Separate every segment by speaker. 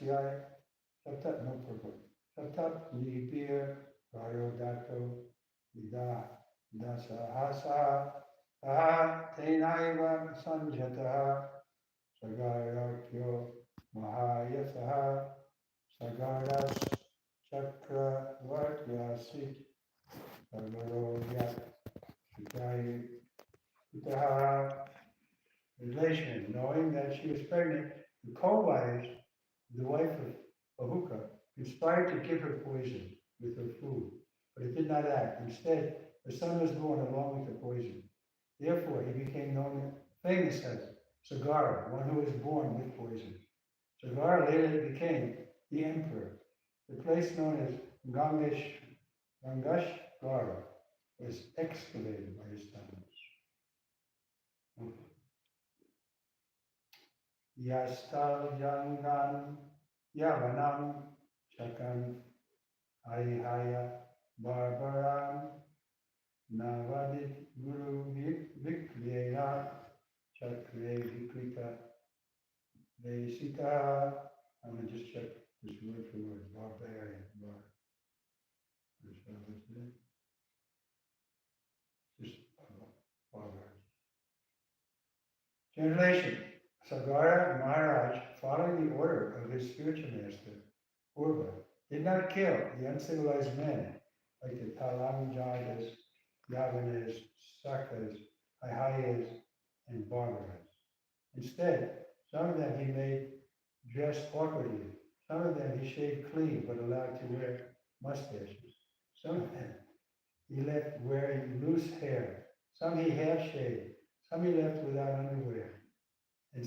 Speaker 1: Dasyai Satat no purport. Satat Nipir Rayodato Ida Dasahasa Aha Tenaiva Sanjataha Sagarakyo Mahayasaha Sagaras Chakravartyasi Sagaroya Shitayi Utaha. Relation, knowing that she was pregnant, the co-wives, the wife of Ahuka, conspired to give her poison with her food, but it did not act. Instead, her son was born along with the poison. Therefore, he became known, famous as Sagara, one who was born with poison. Sagara later became the emperor. The place known as Gangashgara was excavated by his sons. Yastal Jangan Yavanam Chakan Arihaya Barbaram Navadit Guru Vikriyena Chakre Vikrita Vesita. I'm going to just check this word for word. Barbarian. Just barbarian. Translation. Sagara Maharaj, following the order of his spiritual master, Purva, did not kill the uncivilized men like the Talanjagas, Yavanas, Sakas, Ahayas, and Barbaras. Instead, some of them he made dress awkwardly. Some of them he shaved clean but allowed to wear mustaches. Some of them he left wearing loose hair. Some he half shaved. Some he left without underwear. And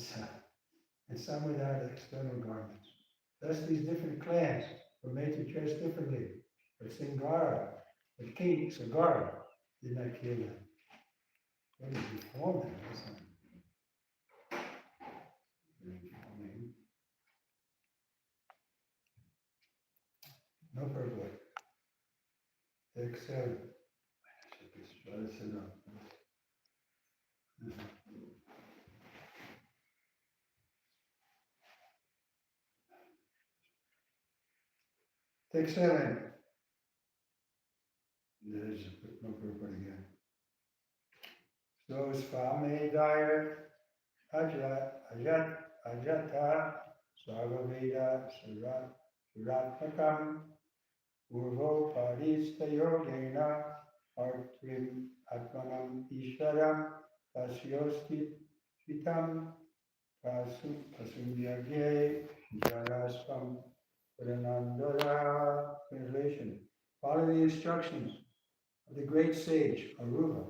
Speaker 1: some without external garments. Thus, these different clans were made to dress differently. But King Sagara, did not kill them. What is reform them? No purpose. Except, I should be try to sit up. Take 7. There's no purpose again. So Swami Daya Ajata Sarvaveda Suratmakam Urvo Parista Yogena Artrim Atmanam Ishvaram Tasyosti Vitam Pasunyage Jaraspam Pranandara. Translation. Follow the instructions of the great sage Aruva.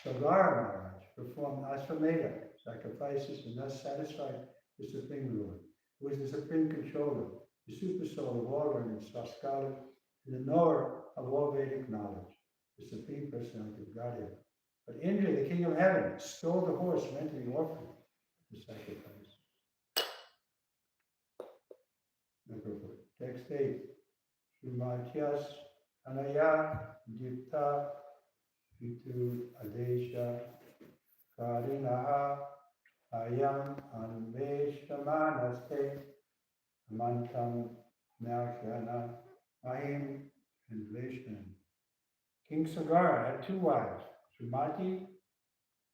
Speaker 1: Sagara Maharaj performed Ashvamedha sacrifices and thus satisfied the Supreme Lord, who is the Supreme Controller, the Super Soul of all learned scholars, and the knower of all Vedic knowledge, the Supreme Personality of Godhead. But Indra, the King of Heaven, stole the horse meant to be offered at the sacrifice. Text 8. Srimatyas Anaya Dipta Pitu Adesha Karinaha Ayam Anveshamanaste Amantam Nakyana Mahim. Translation. King Sagara had 2 wives, Srimati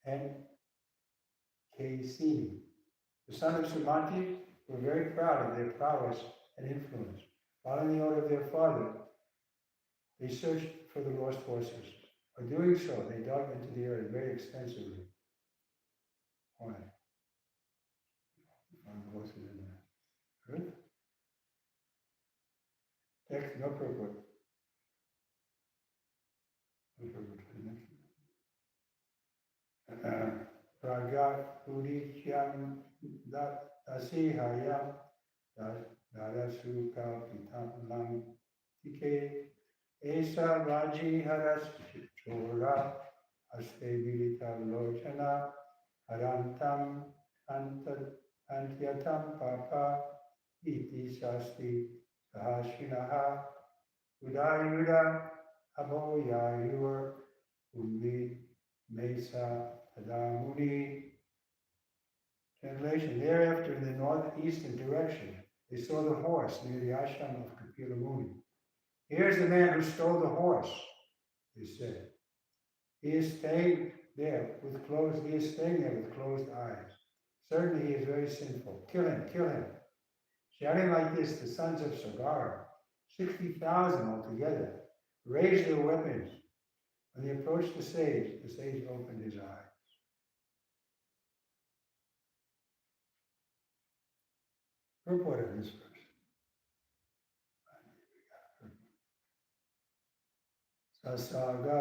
Speaker 1: and Kesini. The sons of Srimati were very proud of their prowess and influence. Following the order of their father, they searched for the lost horses. By doing so, they dug into the earth very extensively. Why? Found the horses in there. Good? Text, no purport. No purport. Pragat Purikyam Dasihayam Darasuka Pitam Tike Esa Raji Haras Chora Astevilita Lochana Harantam Antyatam Papa Iti Sasti Sahashinaha Udayuda Aboyayur Umbi Mesa Adamuni. Translation. Thereafter, in the northeastern direction, They saw the horse near the ashram of Kapila Muni. Here's the man who stole the horse, they said. He is staying there with closed eyes. Certainly he is very sinful. Kill him, kill him. Shouting like this, the sons of Sagara, 60,000 altogether, raised their weapons. When they approached the sage opened his eyes. Purport of this verse. Sasaga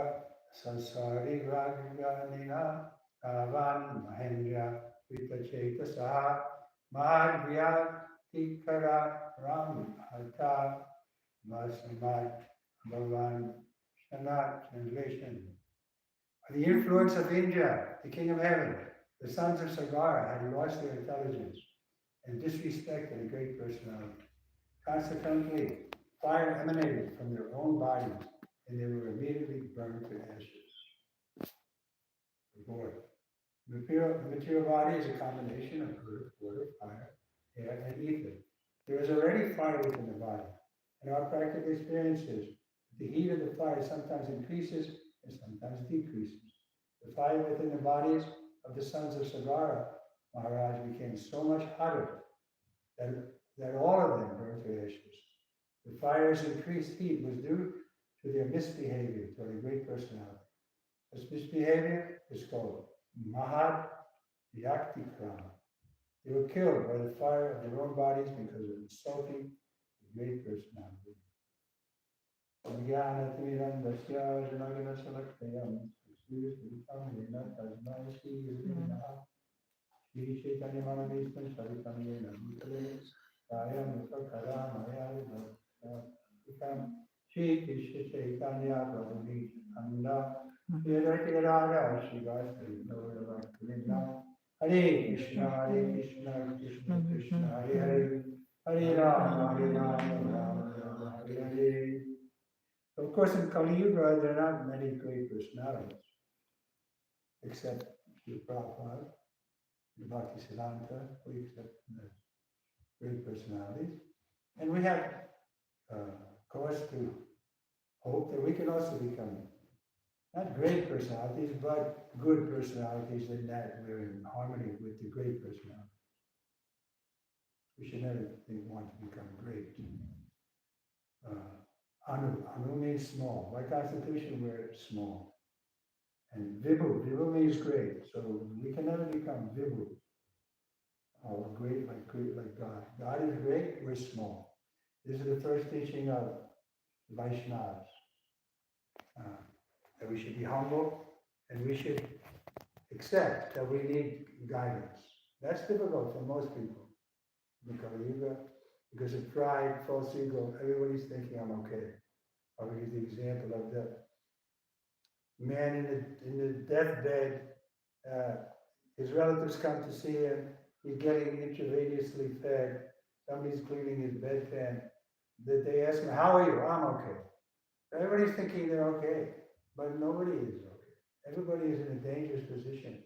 Speaker 1: sasari ragyanina avan mahendra vitachetasaha madhya tikara ram hata masamat bhavan shanat. Translation. By the influence of Indra, the king of heaven, the sons of Sagara had lost their intelligence and disrespected a great personality. Consequently, fire emanated from their own bodies, and they were immediately burned to ashes. The material body is a combination of earth, water, fire, air, and ether. There is already fire within the body, and our practical experience is that the heat of the fire sometimes increases and sometimes decreases. The fire within the bodies of the sons of Sagara Maharaj became so much hotter that all of them burned to ashes. The fire's increased heat was due to their misbehavior toward a great personality. This misbehavior is called Mahad Yaktikram. They were killed by the fire of their own bodies because of insulting the great personality. Shri Krishna Chaitanya Prabhu Nityananda Hare Krishna Krishna Krishna Hare Hare Hare Rama Rama Rama Hare Hare. Of course, in Kali Yuga, there are not many great personalities, except Srila Prabhupada, the Bhaktisiddhanta, we accept the great personalities. And we have cause to hope that we can also become not great personalities, but good personalities, in that we're in harmony with the great personality. We should never want to become great. Anu means small. By constitution, we're small. And Vibhu means great. So we can never become Vibhu, or great like God. God is great, we're small. This is the first teaching of Vaishnavas. That we should be humble, and we should accept that we need guidance. That's difficult for most people in the Kali Yuga, because of pride, false ego. Everybody's thinking I'm okay. I'll give the example of the man in the deathbed. His relatives come to see him. He's getting intravenously fed. Somebody's cleaning his bedpan. They ask him, "How are you?" "I'm okay." Everybody's thinking they're okay, but nobody is okay. Everybody is in a dangerous position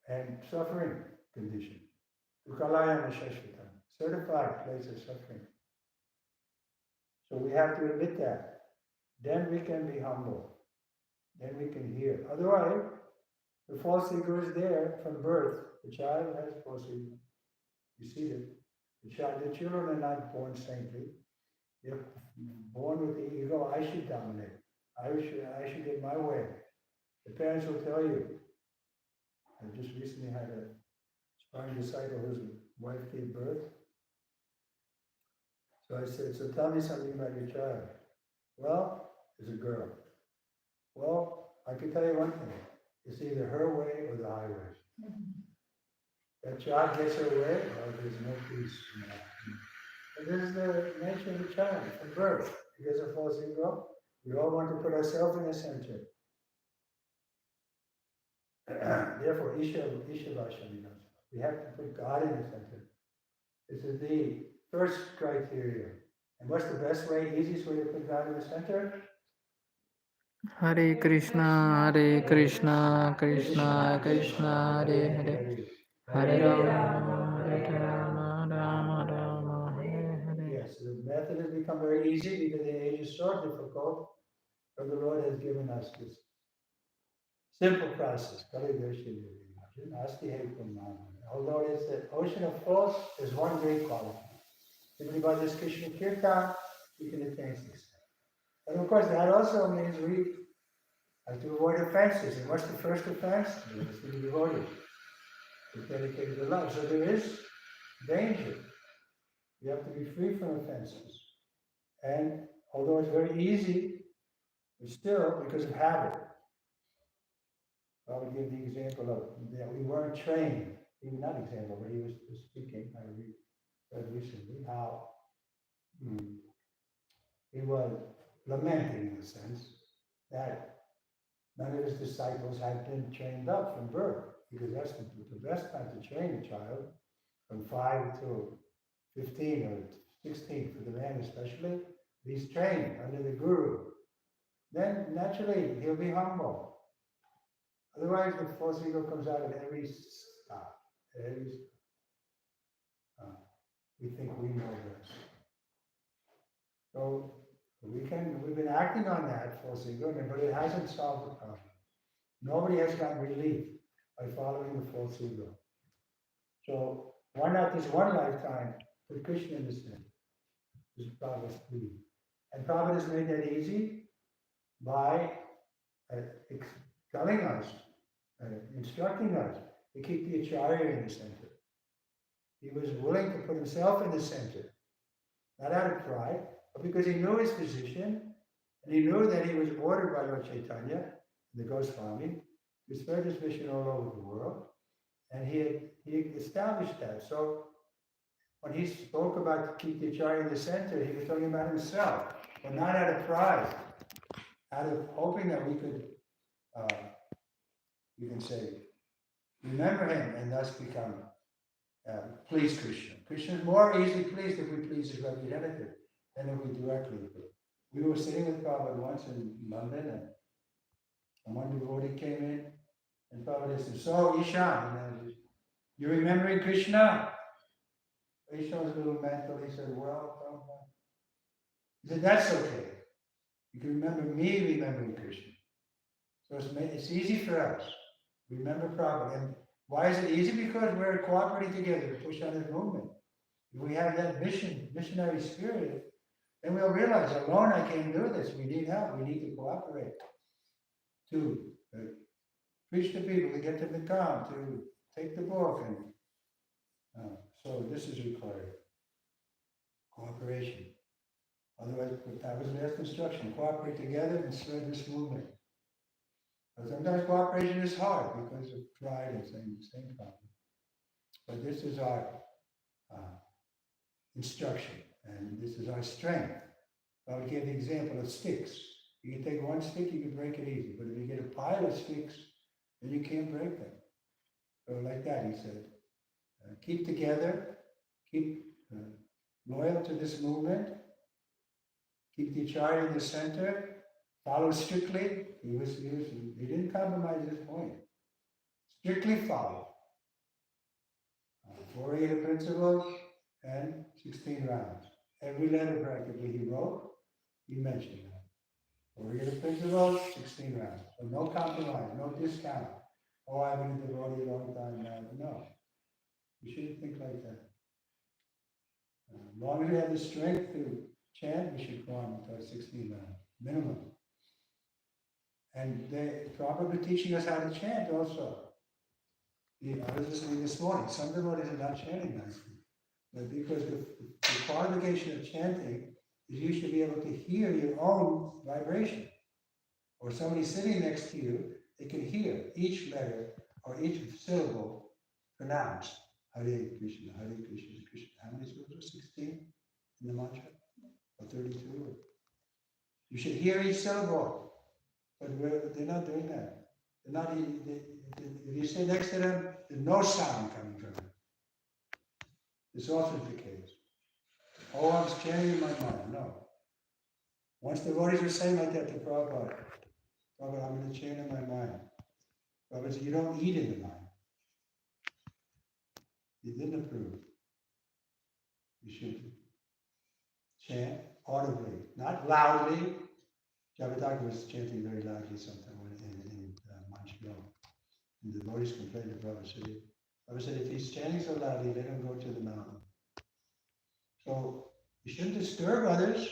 Speaker 1: and suffering condition. Ukalayana Shashvatam, certified place of suffering. So we have to admit that. Then we can be humble. Then we can hear. Otherwise, the false ego is there from birth. The child has false ego. You see that the children are not born saintly. They're born with the ego. I should dominate. I should get my way. The parents will tell you. I just recently had a sparring disciple whose wife gave birth. So I said, "So tell me something about your child." "Well, it's a girl." "Well, I can tell you one thing. It's either her way or the highway. That child gets her way, or there's no peace in that. And this is the nature of the child from birth. Because of false ego, we all want to put ourselves in the center. Therefore, we have to put God in the center. This is the first criteria. And what's the best way, easiest way to put God in the center?
Speaker 2: Hare Krishna, Hare Krishna, Krishna Krishna, Hare Hare, Hare Rama, Hare Rama,
Speaker 1: become very easy because the age is so difficult. But the Lord has given us this simple process. Although it's the ocean of force, there's one great quality. Simply by this Krishna Kirtan, we can attain success. And of course, that also means we have to avoid offenses. And what's the first offense? It is to be devoted, to dedicated to love. So there is danger. You have to be free from offenses. And although it's very easy, but still, because of habit. I would give the example of that we weren't trained. Not example, but he was speaking. I read recently how he was lamenting, in a sense, that none of his disciples had been trained up from birth, because that's the best time to train a child, from 5 to 15 or 16, for the man especially. He's trained under the guru. Then naturally he'll be humble. Otherwise, the false ego comes out at every stop. We think we know this. So we've been acting on that false ego, but it hasn't solved the problem. Nobody has gotten relief by following the false ego. So why not this one lifetime put Krishna in the center? This is Prabhupada's plea. And Prabhupada has made that easy by telling us, instructing us to keep the Acharya in the center. He was willing to put himself in the center, not out of pride, but because he knew his position, and he knew that he was ordered by Lord Chaitanya, the Goswami, to spread his mission all over the world, and he established that. So when he spoke about keep the Acharya in the center, he was talking about himself, but not out of pride, out of hoping that we could, you can say, remember him and thus become please Krishna. Krishna is more easily pleased if we please his representative than if we directly. We were sitting with Prabhupada once in London, and one devotee came in, and Prabhupada said, "So, Ishan, you remembering Krishna?" Ishan was a little mental. He said, "Well, Prabhupada." He said, "That's okay. You can remember me remembering Krishna." So it's easy for us. Remember Prabhupada. And why is it easy? Because we're cooperating together to push on this movement. If we have that missionary spirit, then we'll realize alone I can't do this. We need help. We need to cooperate to preach to people, to get them to come, to take the book. And so this is required. Cooperation. Otherwise, that was last instruction. Cooperate together and spread this movement. But sometimes cooperation is hard because of pride and same problem. But this is our instruction, and this is our strength. I would give the example of sticks. You can take one stick, you can break it easy. But if you get a pile of sticks, then you can't break them. So like that, he said, keep together, keep loyal to this movement, keep the Acharya in the center, follow strictly. He didn't compromise his point. Strictly follow. 4 Ada principles and 16 rounds. Every letter practically he wrote, he mentioned that. 4 Ada principles, 16 rounds. So no compromise, no discount. Oh, I've been a devotee a long time now. No. We shouldn't think like that. As long as we have the strength to chant, we should go on until 16 rounds, minimum. And they probably teaching us how to chant also. I was listening this morning. Some devotees are not chanting nicely. But because the qualification of chanting is you should be able to hear your own vibration. Or somebody sitting next to you, they can hear each letter or each syllable pronounced. Hare Krishna, Hare Krishna, Krishna. How many syllables? 16 in the mantra? Or 32? You should hear each syllable. But they're not doing that. They're not. If you sit next to them, there's no sound coming from them. It's often the case. Oh, I was chanting in my mind. No. Once the devotees were saying like that to Prabhupada, Prabhupada, I'm going to chant in my mind. Prabhupada said, you don't eat in the mind. He didn't approve. You should chant audibly, not loudly. Jagataku was chanting very loudly sometime in Montreal. And the devotees complained to Prabhupada. Prabhupada said, if he's chanting so loudly, let him go to the mountain. So we shouldn't disturb others,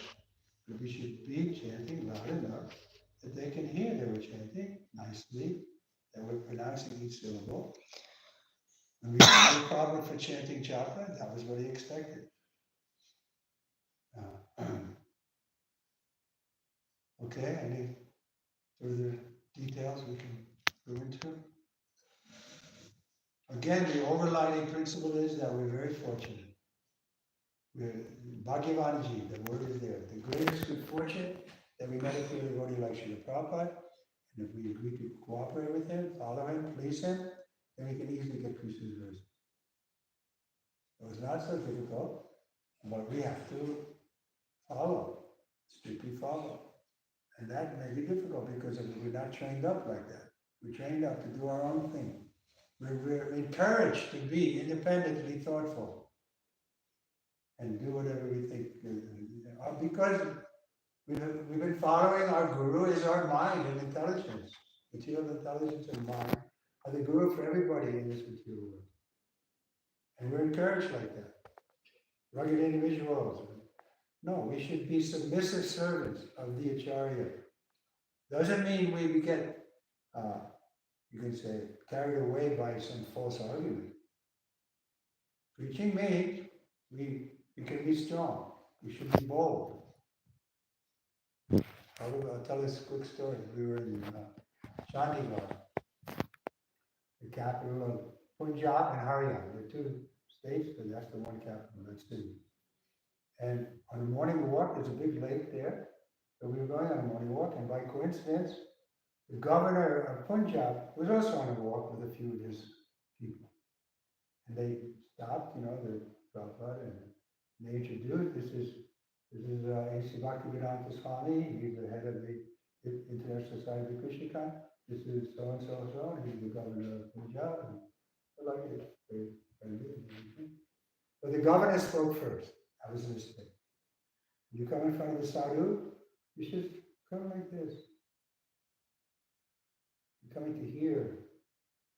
Speaker 1: but we should be chanting loud enough that they can hear that we're chanting nicely, that we're pronouncing each syllable. When we had a problem for chanting japa, that was what he expected. Okay, any further details we can go into? Again, the overriding principle is that we're very fortunate. We're Bhagyavanji, the word is there. The greatest good fortune that we met a clear devotee like Srila Prabhupada, and if we agree to cooperate with him, follow him, please him, then we can easily get Krishna's verse. So it's not so difficult, but we have to follow, strictly follow. And that may be difficult because we're not trained up like that. We're trained up to do our own thing. We're encouraged to be independently thoughtful and do whatever we think. Because we've been following our guru is our mind and intelligence. Material intelligence and mind are the guru for everybody in this material world. And we're encouraged like that. Rugged individuals. No, we should be submissive servants of the Acharya. Doesn't mean we get, you can say, carried away by some false argument. Preaching means we can be strong. We should be bold. I'll tell this quick story. We were in Chandigarh, the capital of Punjab and Haryana. There are two states, but that's the one capital, that city. And on a morning walk, there's a big lake there. So we were going on a morning walk, and by coincidence, the governor of Punjab was also on a walk with a few of his people. And they stopped, the Prabhupada, and they introduced, this is A.C. Bhaktivedanta Swami, he's the head of the International Society of Krishna. This is so-and-so, he's the governor of Punjab. And I like it, very friendly. But the governor spoke first. That was a mistake. You come in front of the sadhu, you should come like this. You're coming to hear.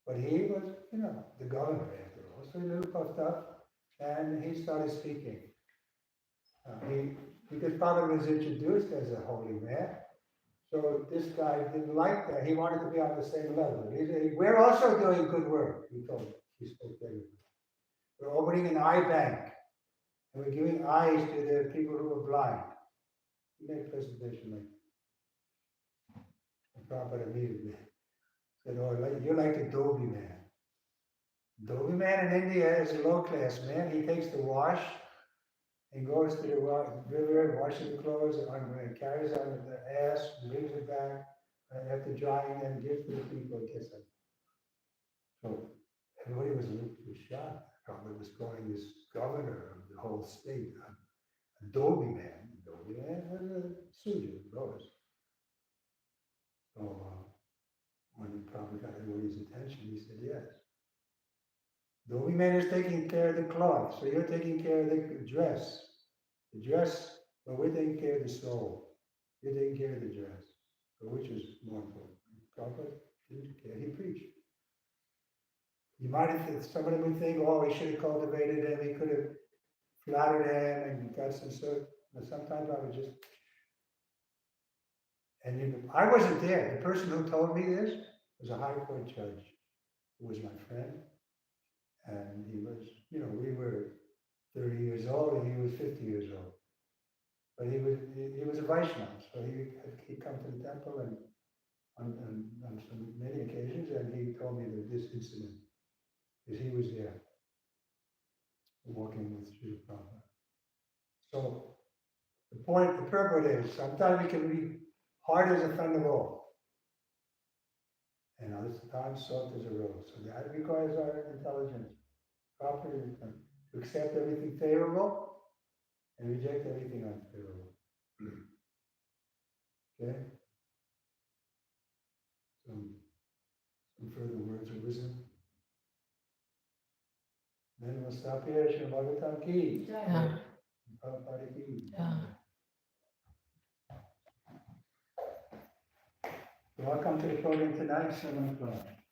Speaker 1: But he was, the governor after all, so a little puffed up, and he started speaking. Because Prabhupada was introduced as a holy man, so this guy didn't like that. He wanted to be on the same level. He said, we're also doing good work, he told me. He spoke to everybody. We're opening an eye bank, and we're giving eyes to the people who are blind. He made a presentation like that. And Prabhupada immediately said, oh, you're like the Dhobi man. Dhobi man in India is a low-class man. He takes the wash and goes to the river, washes the clothes, and carries on the ass, brings it back after drying, and gives to the people and kiss them. So everybody was shocked. Prabhupada was calling this governor of the whole state a Dhobi man. Dhobi man was a Suja, Rose. So when Prabhupada got everybody's attention, he said, yes. Dhobi man is taking care of the cloth, so you're taking care of the dress. The dress, but we're taking care of the soul. You're taking care of the dress. So which is more important? Prabhupada didn't care, he preached. You might have, somebody would think, oh, he should have cultivated him, he could have flattered him and got some sort of, but sometimes I would just, and I wasn't there. The person who told me this was a high court judge who was my friend. And he was, we were 30 years old and he was 50 years old. But he was a Vaishnava, so he'd come to the temple and on many occasions, and he told me that this incident, because he was there, walking with Srila Prabhupada. So the purport is, sometimes we can be hard as a friend of all, and other times soft as a rose. So that requires our intelligence, proper intelligence, to accept everything favorable and reject everything unfavorable. Okay? Some further words of wisdom. Then we'll stop here. Shri Bhagavatam ki.
Speaker 2: Yeah.
Speaker 1: Prabhupada ki.
Speaker 2: Yeah.
Speaker 1: So I'll come to the program tonight, 7 o'clock.